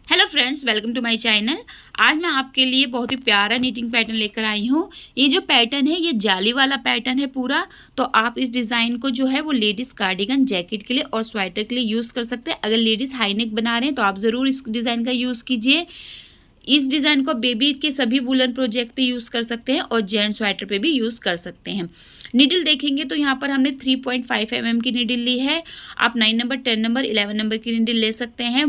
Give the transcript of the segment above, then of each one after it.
Hello friends, welcome to my channel. आज मैं आपके लिए बहुत ही प्यारा नीटिंग पैटर्न लेकर आई हूँ। ये जो पैटर्न है ये जाली वाला पैटर्न है पूरा। तो आप इस डिज़ाइन को जो है वो लेडीज़ कार्डिगन, जैकेट के लिए और स्वेटर के लिए यूज़ कर सकते हैं। अगर लेडीज़ हाई नेक बना रहे हैं तो आप ज़रूर इस डिज़ाइन का यूज़ कीजिए। इस डिज़ाइन को बेबी के सभी वुलन प्रोजेक्ट पे यूज़ कर सकते हैं और जेंट्स स्वेटर पे भी यूज़ कर सकते हैं। निडल देखेंगे तो यहाँ पर हमने 3.5 mm की निडल ली है। आप 9 नंबर, 10 नंबर, 11 नंबर की निडल ले सकते हैं।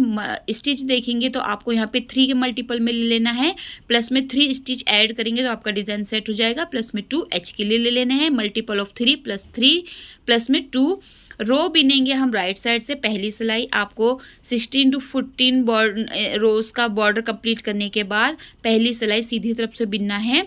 स्टिच देखेंगे तो आपको यहाँ पे 3 के मल्टीपल में ले लेना है। प्लस में 3 स्टिच ऐड करेंगे तो आपका डिज़ाइन सेट हो जाएगा। प्लस में 2 H के लिए ले लेना है। मल्टीपल ऑफ 3 + 3 प्लस में 2 रो बिनेंगे हम राइट साइड से। पहली सिलाई आपको 16 to 14 रोज का बॉर्डर कंप्लीट करने के बाद पहली सिलाई सीधी तरफ से बिनना है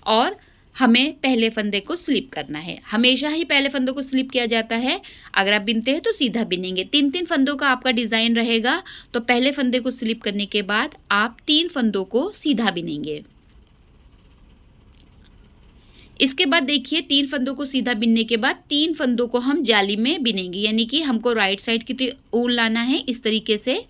और हमें पहले फंदे को स्लिप करना है। हमेशा ही पहले फंदों को स्लिप किया जाता है। अगर आप बिनते हैं तो सीधा बिनेंगे। 3 फंदों का आपका डिज़ाइन रहेगा। तो पहले फंदे को स्लिप करने के बाद आप 3 फंदों को सीधा बिनेंगे। इसके बाद देखिए 3 फंदों को सीधा बिनने के बाद 3 फंदों को हम जाली में बिनेंगे, यानी कि हमको राइट साइड की ऊन लाना है। इस तरीके से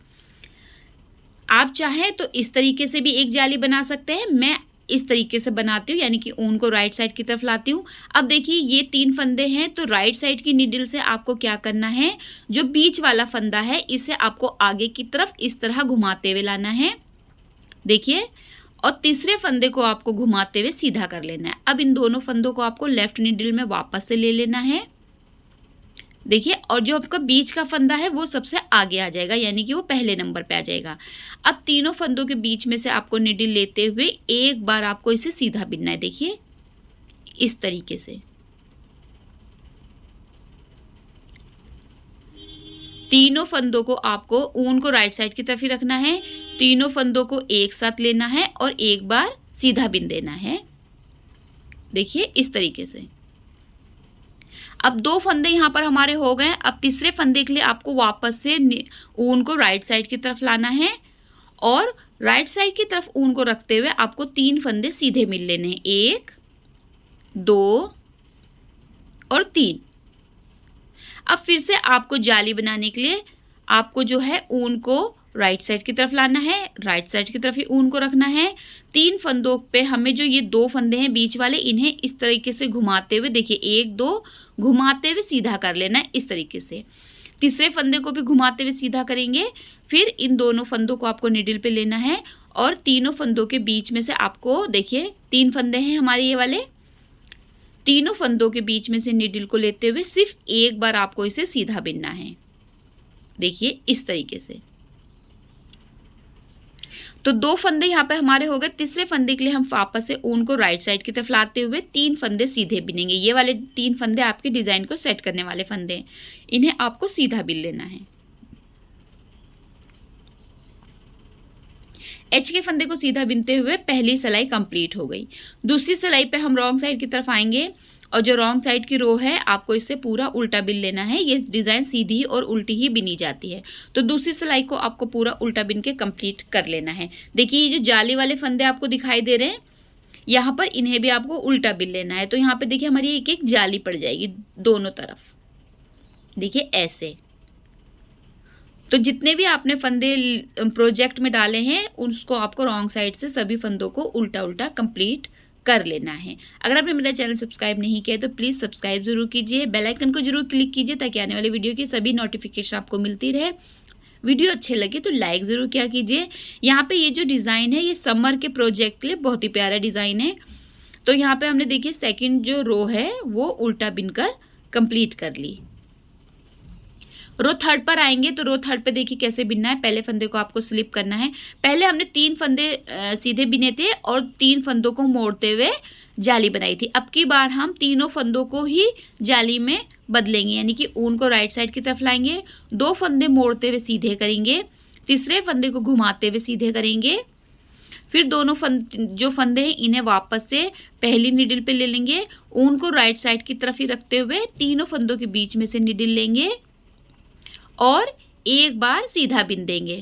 आप चाहें तो इस तरीके से भी एक जाली बना सकते हैं। मैं इस तरीके से बनाती हूँ, यानी कि ऊन को राइट साइड की तरफ लाती हूँ। अब देखिए ये 3 फंदे हैं तो राइट साइड की नीडल से आपको क्या करना है, जो बीच वाला फंदा है इसे आपको आगे की तरफ इस तरह घुमाते हुए लाना है। देखिए, और तीसरे फंदे को आपको घुमाते हुए सीधा कर लेना है। अब इन दोनों फंदों को आपको लेफ्ट नीडल में वापस से ले लेना है। देखिए, और जो आपका बीच का फंदा है वो सबसे आगे आ जाएगा, यानी कि वो पहले नंबर पे आ जाएगा। अब तीनों फंदों के बीच में से आपको नीडल लेते हुए एक बार आपको इसे सीधा बिनना है। देखिए इस तरीके से तीनों फंदों को आपको ऊन को राइट साइड की तरफ ही रखना है। तीनों फंदों को एक साथ लेना है और एक बार सीधा बिन देना है। देखिए इस तरीके से। अब 2 फंदे यहाँ पर हमारे हो गए। अब तीसरे फंदे के लिए आपको वापस से ऊन को राइट साइड की तरफ लाना है और राइट साइड की तरफ ऊन को रखते हुए आपको 3 फंदे सीधे मिल लेने हैं। 1, 2 और 3। अब फिर से आपको जाली बनाने के लिए आपको जो है ऊन को राइट साइड की तरफ लाना है, राइट साइड की तरफ ही ऊन को रखना है। 3 फंदों पे हमें जो ये 2 फंदे हैं बीच वाले, इन्हें इस तरीके से घुमाते हुए, देखिए 1, 2 घुमाते हुए सीधा कर लेना है इस तरीके से। तीसरे फंदे को भी घुमाते हुए सीधा करेंगे। फिर इन दोनों फंदों को आपको निडल पे लेना है और तीनों फंदों के बीच में से आपको, देखिए 3 फंदे हैं हमारे ये वाले, तीनों फंदों के बीच में से नीडल को लेते हुए सिर्फ एक बार आपको इसे सीधा बिनना है। देखिए इस तरीके से। तो 2 फंदे यहाँ पे हमारे हो गए। तीसरे फंदे के लिए हम वापस से ऊन को राइट साइड की तरफ लाते हुए 3 फंदे सीधे बिनेंगे। ये वाले 3 फंदे आपके डिजाइन को सेट करने वाले फंदे हैं, इन्हें आपको सीधा बिन लेना है। H के फंदे को सीधा बिनते हुए पहली सिलाई कंप्लीट हो गई। दूसरी सिलाई पे हम रॉन्ग साइड की तरफ आएंगे और जो रॉन्ग साइड की रो है आपको इससे पूरा उल्टा बिन लेना है। ये डिज़ाइन सीधी और उल्टी ही बिनी जाती है, तो दूसरी सिलाई को आपको पूरा उल्टा बिन के कंप्लीट कर लेना है। देखिए ये जो जाली वाले फंदे आपको दिखाई दे रहे हैं, यहाँ पर इन्हें भी आपको उल्टा बिन लेना है। तो यहाँ पे देखिए हमारी एक एक जाली पड़ जाएगी दोनों तरफ। देखिए ऐसे। तो जितने भी आपने फंदे प्रोजेक्ट में डाले हैं उसको आपको रॉन्ग साइड से सभी फंदों को उल्टा उल्टा कंप्लीट कर लेना है। अगर आपने मेरा चैनल सब्सक्राइब नहीं किया तो प्लीज़ सब्सक्राइब जरूर कीजिए। बेल आइकन को जरूर क्लिक कीजिए ताकि आने वाले वीडियो की सभी नोटिफिकेशन आपको मिलती रहे। वीडियो अच्छे लगे तो लाइक ज़रूर किया कीजिए। यहाँ पे ये जो डिज़ाइन है ये समर के प्रोजेक्ट के लिए बहुत ही प्यारा डिज़ाइन है। तो यहाँ पे हमने देखिए सेकेंड जो रो है वो उल्टा बिनकर कंप्लीट कर ली। रो 3 पर आएंगे तो रो 3 पे देखिए कैसे बिनना है। पहले फंदे को आपको स्लिप करना है। पहले हमने 3 फंदे सीधे बिने थे और 3 फंदों को मोड़ते हुए जाली बनाई थी। अब की बार हम तीनों फंदों को ही जाली में बदलेंगे, यानी कि ऊन को राइट साइड की तरफ लाएंगे, 2 फंदे मोड़ते हुए सीधे करेंगे, तीसरे फंदे को घुमाते हुए सीधे करेंगे। फिर दोनों जो फंदे हैं इन्हें वापस से पहली निडल पे ले लेंगे, ऊन को राइट साइड की तरफ ही रखते हुए तीनों फंदों के बीच में से निडल लेंगे और एक बार सीधा बिन देंगे।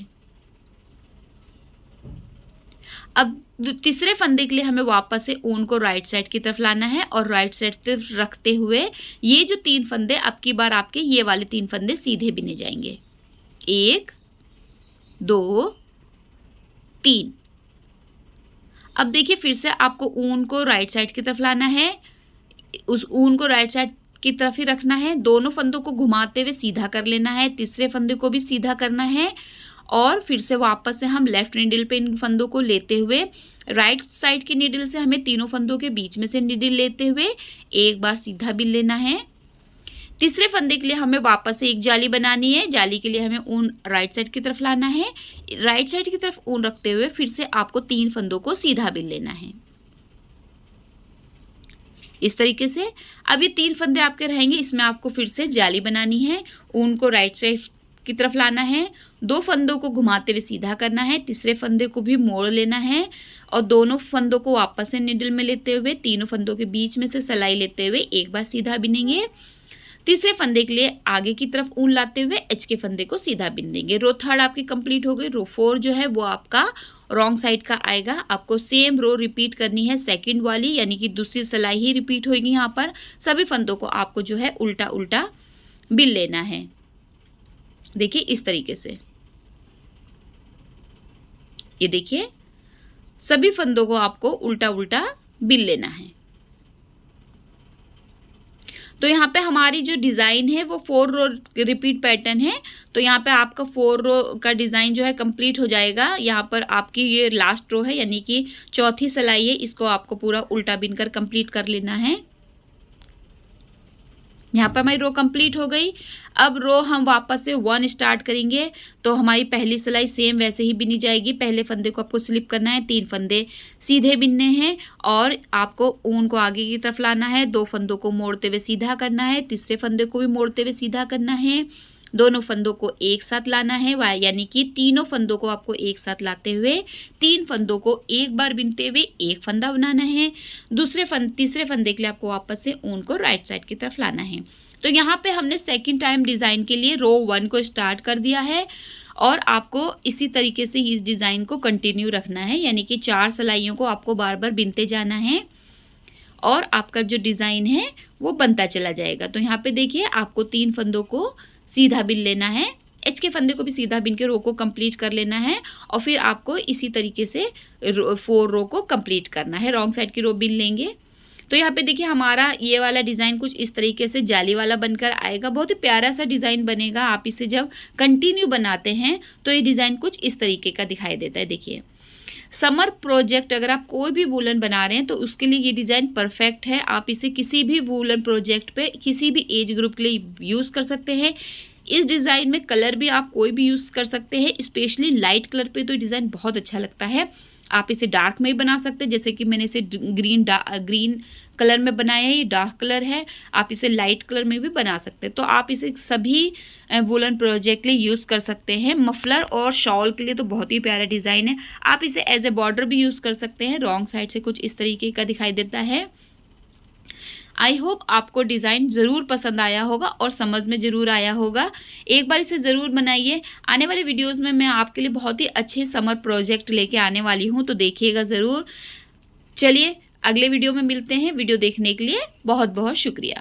अब तीसरे फंदे के लिए हमें वापस से ऊन को राइट साइड की तरफ लाना है और राइट साइड तरफ रखते हुए ये जो 3 फंदे, अब की बार आपके ये वाले 3 फंदे सीधे बिने जाएंगे। 1, 2 3। अब देखिए फिर से आपको ऊन को राइट साइड की तरफ लाना है, उस ऊन को राइट साइड की तरफ ही रखना है, दोनों फंदों को घुमाते हुए सीधा कर लेना है, तीसरे फंदे को भी सीधा करना है और फिर से वापस से हम लेफ्ट नीडल पे इन फंदों को लेते हुए राइट साइड की नीडल से हमें तीनों फंदों के बीच में से नीडल लेते हुए एक बार सीधा बिन लेना है। तीसरे फंदे के लिए हमें वापस से एक जाली बनानी है, जाली के लिए हमें ऊन राइट साइड की तरफ लाना है, राइट साइड की तरफ ऊन रखते हुए फिर से आपको 3 फंदों को सीधा बिन लेना है इस तरीके से। अब ये 3 फंदे आपके रहेंगे, इसमें आपको फिर से जाली बनानी है, ऊन को राइट साइड की तरफ लाना है, 2 फंदों को घुमाते हुए सीधा करना है, तीसरे फंदे को भी मोड़ लेना है और दोनों फंदों को वापस से निडल में लेते हुए तीनों फंदों के बीच में से सिलाई लेते हुए एक बार सीधा बिनेंगे। तीसरे फंदे के लिए आगे की तरफ ऊन लाते हुए एच के फंदे को सीधा बिन देंगे। रो 3 आपकी कंप्लीट हो गई। रो 4 जो है वो आपका रॉन्ग साइड का आएगा। आपको सेम रो रिपीट करनी है, सेकंड वाली, यानी कि दूसरी सिलाई ही रिपीट होगी। यहाँ पर सभी फंदों को आपको जो है उल्टा उल्टा बिन लेना है। देखिए इस तरीके से, ये देखिए सभी फंदों को आपको उल्टा उल्टा बिन लेना है। तो यहाँ पे हमारी जो डिज़ाइन है वो 4 रो रिपीट पैटर्न है। तो यहाँ पे आपका 4 रो का डिज़ाइन जो है कंप्लीट हो जाएगा। यहाँ पर आपकी ये लास्ट रो है, यानी कि चौथी सिलाई है, इसको आपको पूरा उल्टा बिनकर कंप्लीट कर लेना है। यहाँ पर हमारी रो कंप्लीट हो गई। अब रो हम वापस से 1 स्टार्ट करेंगे। तो हमारी पहली सिलाई सेम वैसे ही बिनी जाएगी। पहले फंदे को आपको स्लिप करना है, 3 फंदे सीधे बिनने हैं और आपको ऊन को आगे की तरफ लाना है, 2 फंदों को मोड़ते हुए सीधा करना है, तीसरे फंदे को भी मोड़ते हुए सीधा करना है, दोनों फंदों को एक साथ लाना है, यानी कि तीनों फंदों को आपको एक साथ लाते हुए 3 फंदों को एक बार बिनते हुए एक फंदा बनाना है। तीसरे फंदे के लिए आपको वापस से ऊन को राइट साइड की तरफ लाना है। तो यहाँ पे हमने सेकंड टाइम डिज़ाइन के लिए रो 1 को स्टार्ट कर दिया है और आपको इसी तरीके से इस डिज़ाइन को कंटिन्यू रखना है, यानी कि 4 सिलाइयों को आपको बार बार बिनते जाना है और आपका जो डिज़ाइन है वो बनता चला जाएगा। तो यहाँ पे देखिए आपको 3 फंदों को सीधा बिन लेना है, एच के फंदे को भी सीधा बिन के रो को कंप्लीट कर लेना है और फिर आपको इसी तरीके से 4 रो को कंप्लीट करना है। रॉन्ग साइड की रो बिन लेंगे। तो यहाँ पे देखिए हमारा ये वाला डिज़ाइन कुछ इस तरीके से जाली वाला बनकर आएगा। बहुत ही प्यारा सा डिज़ाइन बनेगा। आप इसे जब कंटिन्यू बनाते हैं तो ये डिज़ाइन कुछ इस तरीके का दिखाई देता है। देखिए समर प्रोजेक्ट अगर आप कोई भी वूलन बना रहे हैं तो उसके लिए ये डिज़ाइन परफेक्ट है। आप इसे किसी भी वूलन प्रोजेक्ट पे किसी भी एज ग्रुप के लिए यूज़ कर सकते हैं। इस डिज़ाइन में कलर भी आप कोई भी यूज़ कर सकते हैं, स्पेशली लाइट कलर पे तो डिज़ाइन बहुत अच्छा लगता है। आप इसे डार्क में भी बना सकते हैं, जैसे कि मैंने इसे ग्रीन कलर में बनाया है, ये डार्क कलर है। आप इसे लाइट कलर में भी बना सकते हैं। तो आप इसे सभी वुलन प्रोजेक्ट के लिए यूज़ कर सकते हैं। मफलर और शॉल के लिए तो बहुत ही प्यारा डिज़ाइन है। आप इसे एज ए बॉर्डर भी यूज़ कर सकते हैं। रॉन्ग साइड से कुछ इस तरीके का दिखाई देता है। आई होप आपको डिज़ाइन ज़रूर पसंद आया होगा और समझ में ज़रूर आया होगा। एक बार इसे ज़रूर बनाइए। आने वाले वीडियोज़ में मैं आपके लिए बहुत ही अच्छे समर प्रोजेक्ट लेके आने वाली हूँ, तो देखिएगा ज़रूर। चलिए अगले वीडियो में मिलते हैं। वीडियो देखने के लिए बहुत बहुत शुक्रिया।